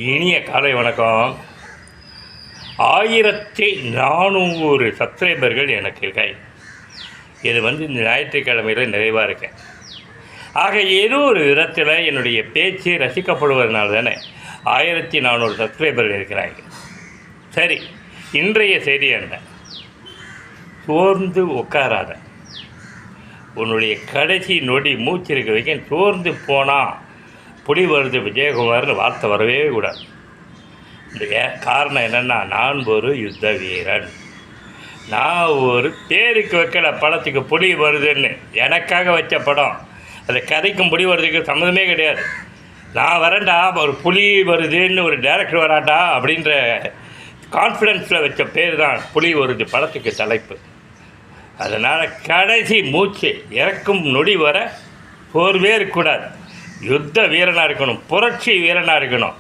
இனிய காலை வணக்கம். 1400 சப்ஸ்கிரைபர்கள் எனக்கு இருக்காய். இது இந்த ஞாயிற்றுக்கிழமையில் நிறைவாக இருக்கேன். ஆக ஏதோ ஒரு விதத்தில் என்னுடைய பேச்சு ரசிக்கப்படுவதனால தானே 1400 சப்ஸ்கிரைபர்கள் இருக்கிறாங்க. சரி, இன்றைய செய்தி என்ன? சோர்ந்து உட்காராத. உன்னுடைய கடைசி நொடி மூச்சு இருக்க வைக்க சோர்ந்து போனால் புலி வருது விஜயகுமார்னு வார்த்தை வரவே கூடாது. இந்த காரணம் என்னென்னா, நான் ஒரு யுத்த வீரன். நான் ஒரு பேருக்கு வைக்கல படத்துக்கு புலி வருதுன்னு. எனக்காக வச்ச படம். அந்த கதைக்கும் புலி வருதுக்கு சம்மந்தமே கிடையாது. நான் வரேன்டா, ஒரு புலி வருதுன்னு ஒரு டைரக்டர் வராட்டா அப்படின்ற கான்ஃபிடென்ஸில் வச்ச பேர் தான் புலி வருது படத்துக்கு தலைப்பு. அதனால் கடைசி மூச்சு இறக்கும் நொடி வர சோர்வே இருக்கக்கூடாது. யுத்த வீரனாக இருக்கணும், புரட்சி வீரனாக இருக்கணும்.